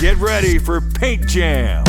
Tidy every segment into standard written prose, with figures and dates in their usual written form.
Get ready for Paint Jam.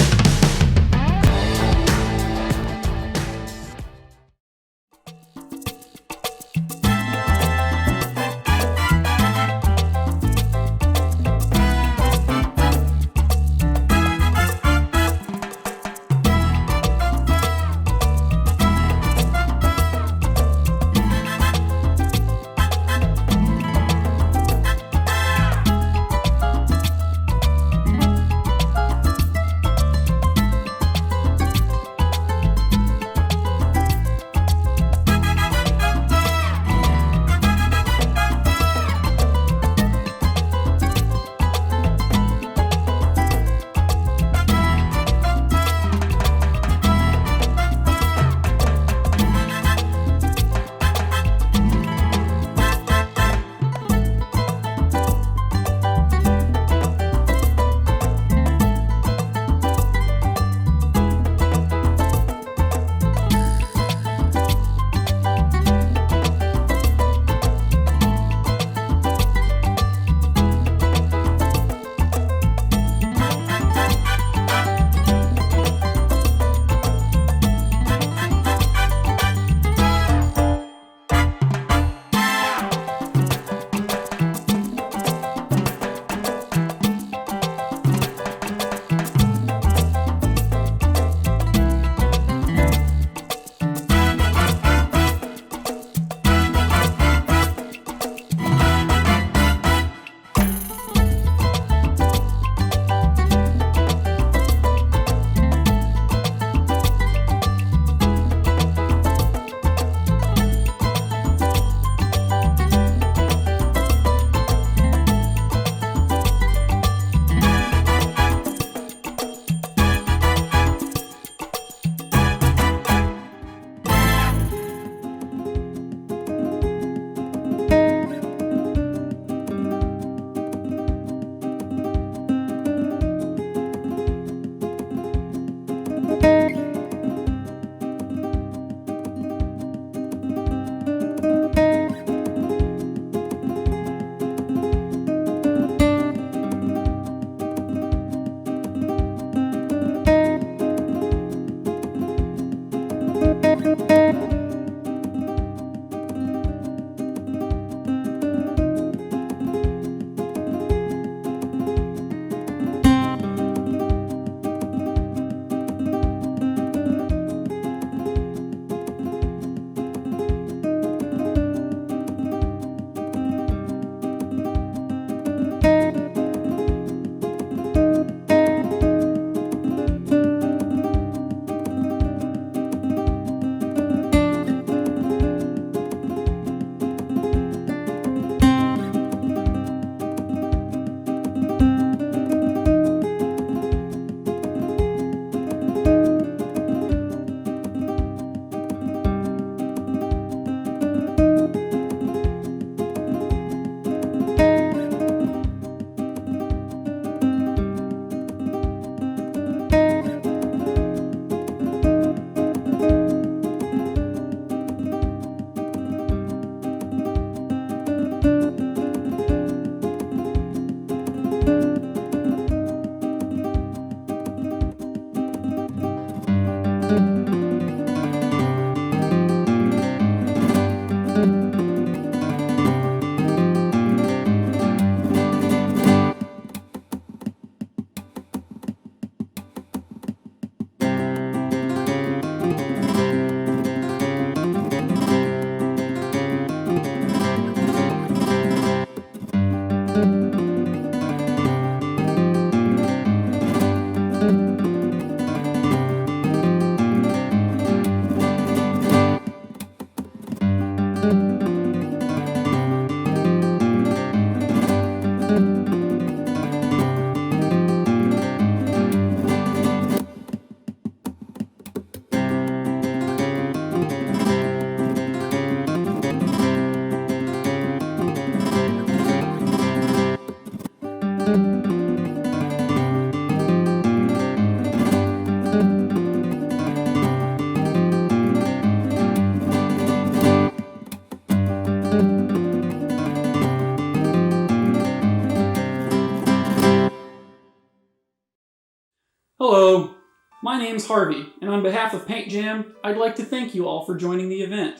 Hello, my name's Harvey, and on behalf of Paintjam, I'd like to thank you all for joining the event.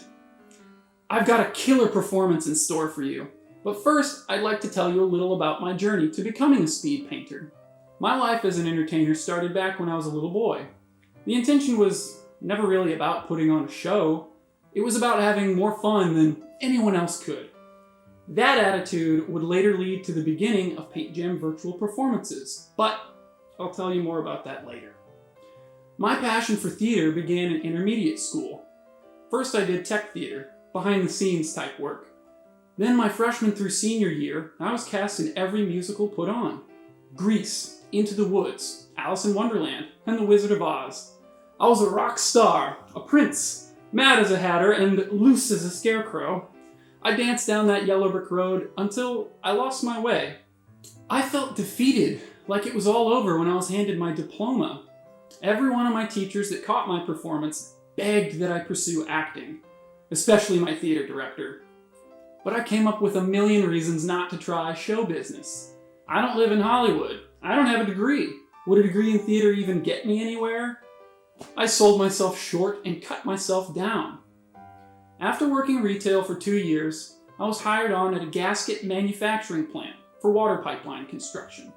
I've got a killer performance in store for you, but first I'd like to tell you a little about my journey to becoming a speed painter. My life as an entertainer started back when I was a little boy. The intention was never really about putting on a show, it was about having more fun than anyone else could. That attitude would later lead to the beginning of Paintjam virtual performances, but I'll tell you more about that later. My passion for theater began in intermediate school. First I did tech theater, behind the scenes type work. Then my freshman through senior year, I was cast in every musical put on. Grease, Into the Woods, Alice in Wonderland, and The Wizard of Oz. I was a rock star, a prince, mad as a hatter and loose as a scarecrow. I danced down that yellow brick road until I lost my way. I felt defeated, like it was all over when I was handed my diploma. Every one of my teachers that caught my performance begged that I pursue acting, especially my theater director. But I came up with a million reasons not to try show business. I don't live in Hollywood. I don't have a degree. Would a degree in theater even get me anywhere? I sold myself short and cut myself down. After working retail for 2 years, I was hired on at a gasket manufacturing plant for water pipeline construction.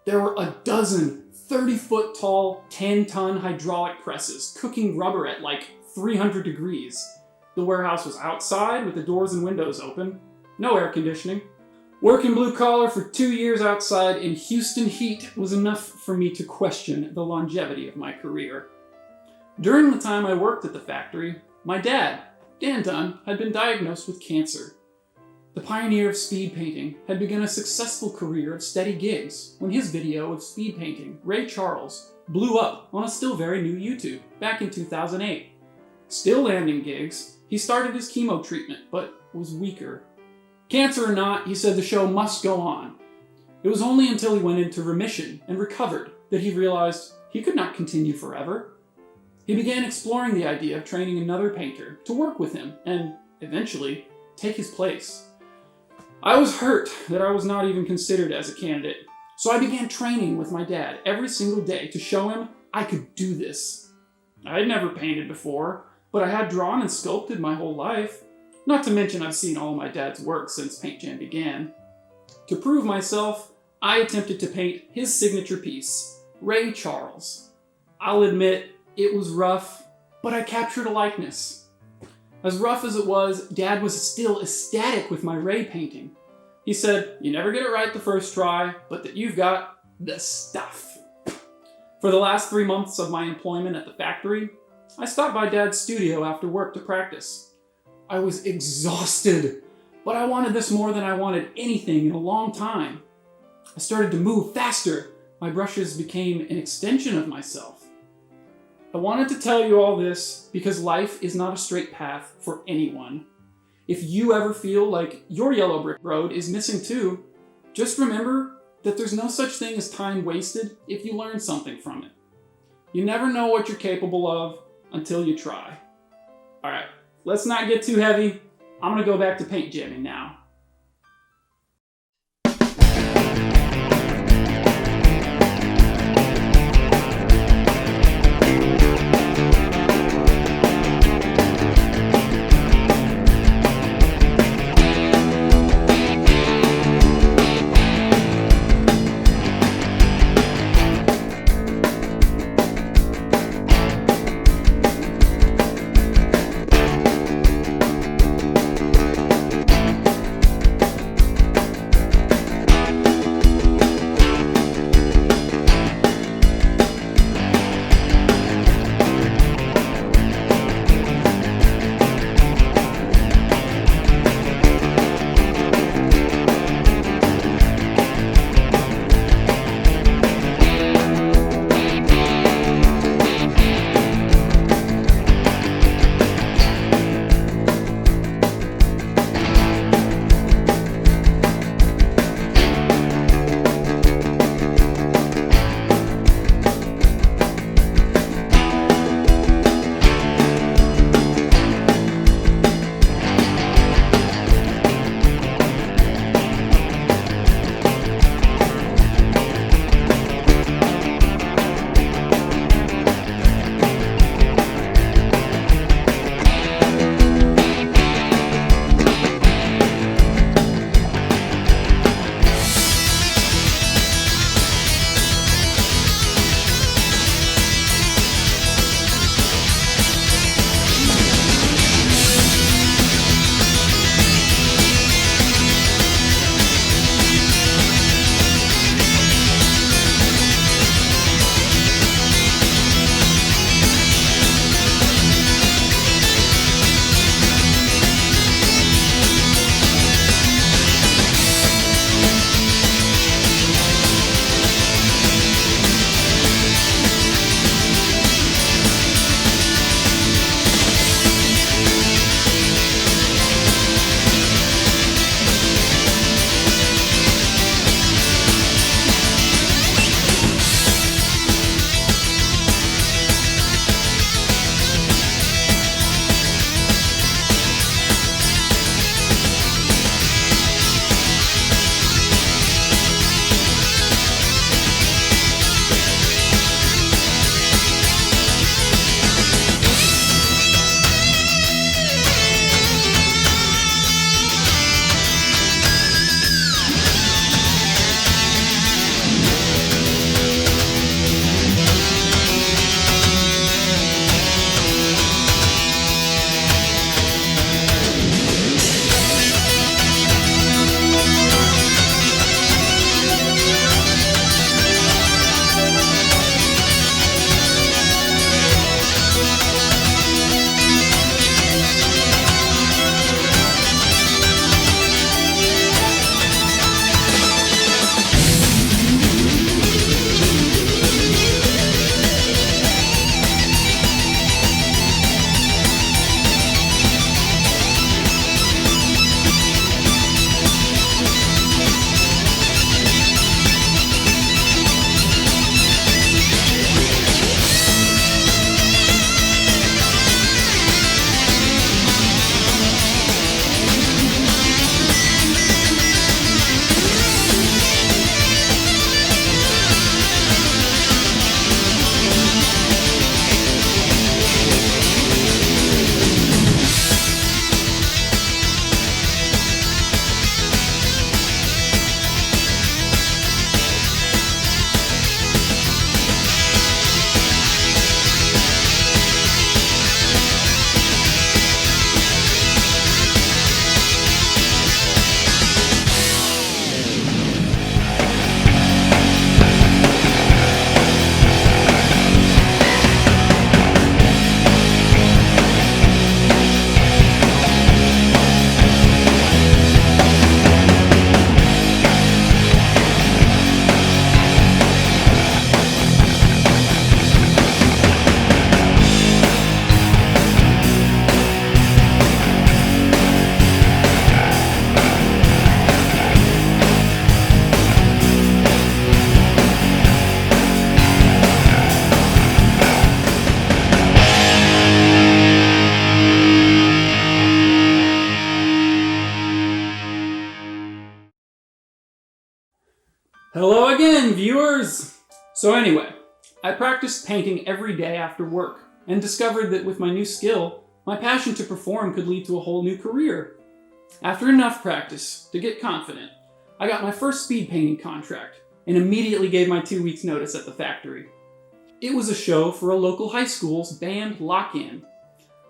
There were a dozen 30-foot tall, 10-ton hydraulic presses cooking rubber at like 300 degrees. The warehouse was outside with the doors and windows open. No air conditioning. Working blue collar for 2 years outside in Houston heat was enough for me to question the longevity of my career. During the time I worked at the factory, my dad, Dan Dunn, had been diagnosed with cancer. The pioneer of speed painting had begun a successful career of steady gigs when his video of speed painting, Ray Charles, blew up on a still very new YouTube back in 2008. Still landing gigs, he started his chemo treatment, but was weaker. Cancer or not, he said the show must go on. It was only until he went into remission and recovered that he realized he could not continue forever. He began exploring the idea of training another painter to work with him and, eventually, take his place. I was hurt that I was not even considered as a candidate, so I began training with my dad every single day to show him I could do this. I had never painted before, but I had drawn and sculpted my whole life. Not to mention I've seen all my dad's work since Paintjam began. To prove myself, I attempted to paint his signature piece, Ray Charles. I'll admit, it was rough, but I captured a likeness. As rough as it was, Dad was still ecstatic with my Ray painting. He said, "You never get it right the first try, but that you've got the stuff." For the last 3 months of my employment at the factory, I stopped by Dad's studio after work to practice. I was exhausted, but I wanted this more than I wanted anything in a long time. I started to move faster. My brushes became an extension of myself. I wanted to tell you all this because life is not a straight path for anyone. If you ever feel like your yellow brick road is missing too, just remember that there's no such thing as time wasted if you learn something from it. You never know what you're capable of until you try. Alright, let's not get too heavy. I'm going to go back to paint jamming now. Spoilers! So anyway, I practiced painting every day after work and discovered that with my new skill, my passion to perform could lead to a whole new career. After enough practice to get confident, I got my first speed painting contract and immediately gave my 2 weeks notice at the factory. It was a show for a local high school's band lock-in.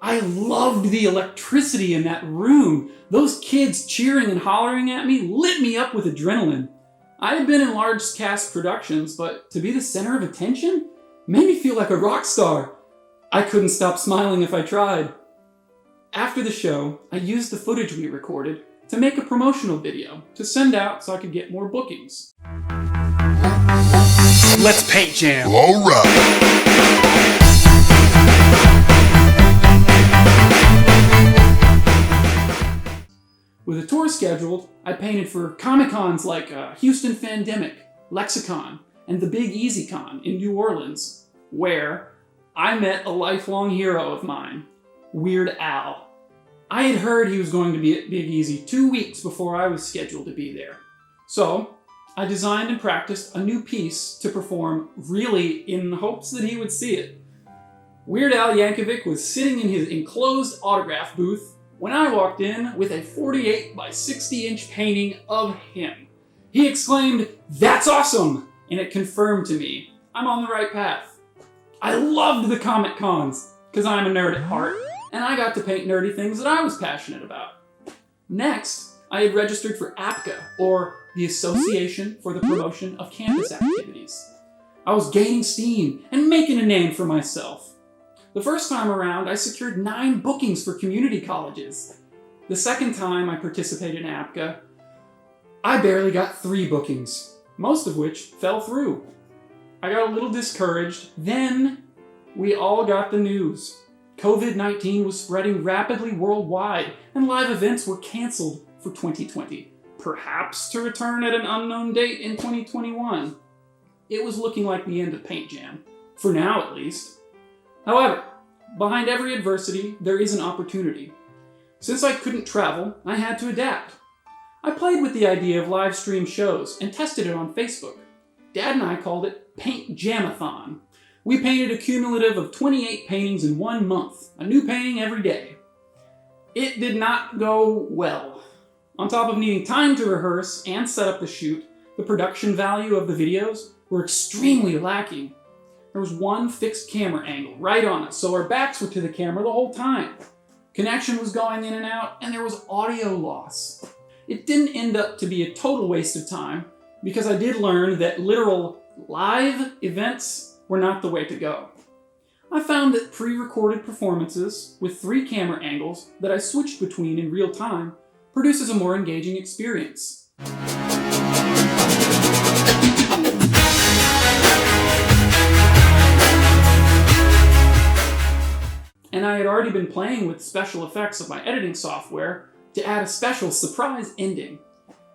I loved the electricity in that room. Those kids cheering and hollering at me lit me up with adrenaline. I had been in large cast productions, but to be the center of attention made me feel like a rock star. I couldn't stop smiling if I tried. After the show, I used the footage we recorded to make a promotional video to send out so I could get more bookings. Let's paint jam. All right. With a tour scheduled, I painted for Comic-Cons like Houston Fandemic, Lexicon, and the Big Easy Con in New Orleans, where I met a lifelong hero of mine, Weird Al. I had heard he was going to be at Big Easy 2 weeks before I was scheduled to be there. So, I designed and practiced a new piece to perform, really in hopes that he would see it. Weird Al Yankovic was sitting in his enclosed autograph booth when I walked in with a 48 by 60 inch painting of him. He exclaimed, "That's awesome!" And it confirmed to me I'm on the right path. I loved the Comic Cons, because I'm a nerd at heart, and I got to paint nerdy things that I was passionate about. Next, I had registered for APCA, or the Association for the Promotion of Campus Activities. I was gaining steam and making a name for myself. The first time around, I secured 9 bookings for community colleges. The second time I participated in APCA, I barely got 3 bookings, most of which fell through. I got a little discouraged. Then we all got the news. COVID-19 was spreading rapidly worldwide, and live events were canceled for 2020, perhaps to return at an unknown date in 2021. It was looking like the end of Paintjam, for now at least. However, behind every adversity, there is an opportunity. Since I couldn't travel, I had to adapt. I played with the idea of live stream shows and tested it on Facebook. Dad and I called it Paintjamathon. We painted a cumulative of 28 paintings in 1 month, a new painting every day. It did not go well. On top of needing time to rehearse and set up the shoot, the production value of the videos were extremely lacking. There was one fixed camera angle right on us, so our backs were to the camera the whole time. Connection was going in and out, and there was audio loss. It didn't end up to be a total waste of time, because I did learn that literal live events were not the way to go. I found that pre-recorded performances with 3 camera angles that I switched between in real time produces a more engaging experience. And I had already been playing with special effects of my editing software to add a special surprise ending.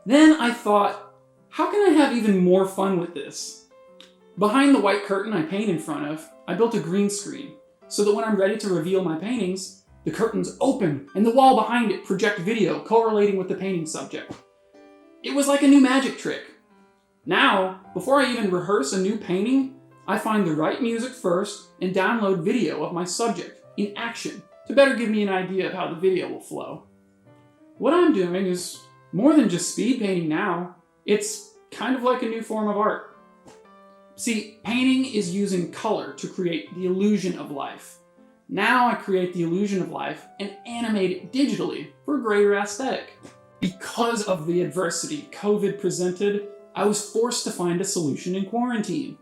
Then I thought, how can I have even more fun with this? Behind the white curtain I paint in front of, I built a green screen, so that when I'm ready to reveal my paintings, the curtains open and the wall behind it project video correlating with the painting subject. It was like a new magic trick. Now, before I even rehearse a new painting, I find the right music first and download video of my subject in action to better give me an idea of how the video will flow. What I'm doing is more than just speed painting now. It's kind of like a new form of art. See, painting is using color to create the illusion of life. Now I create the illusion of life and animate it digitally for a greater aesthetic. Because of the adversity COVID presented, I was forced to find a solution in quarantine.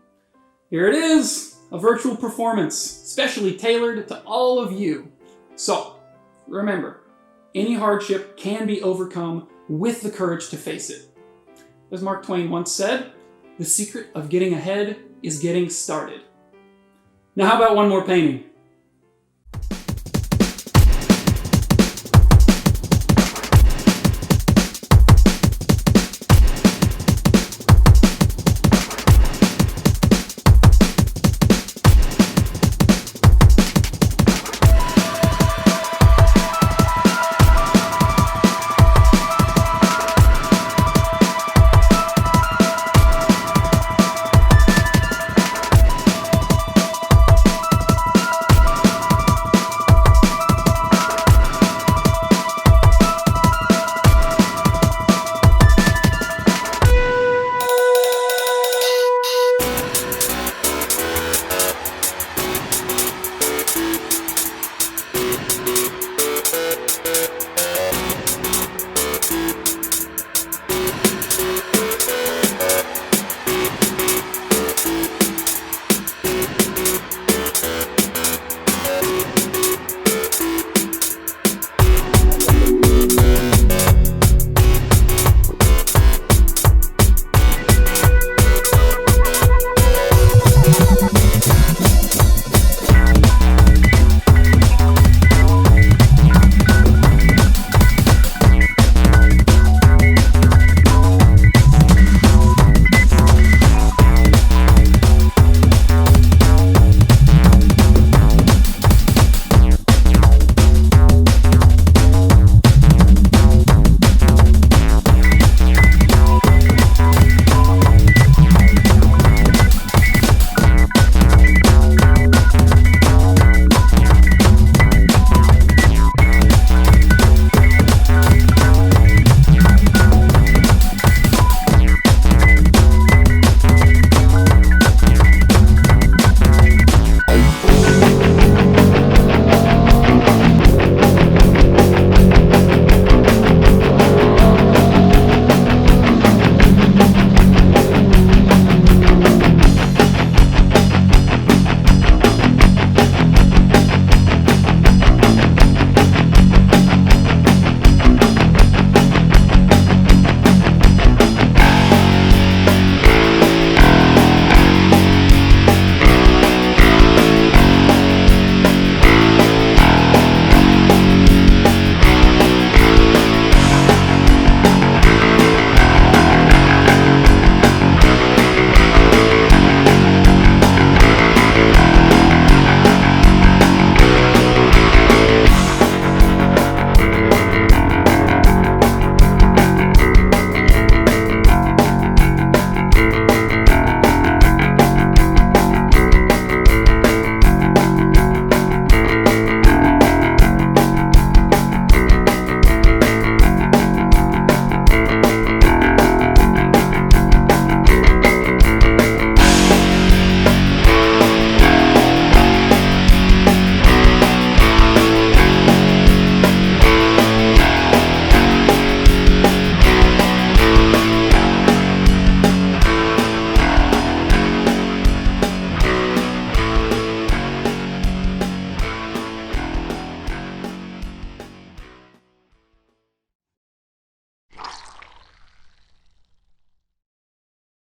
Here it is, a virtual performance, specially tailored to all of you. So, remember, any hardship can be overcome with the courage to face it. As Mark Twain once said, the secret of getting ahead is getting started. Now how about one more painting?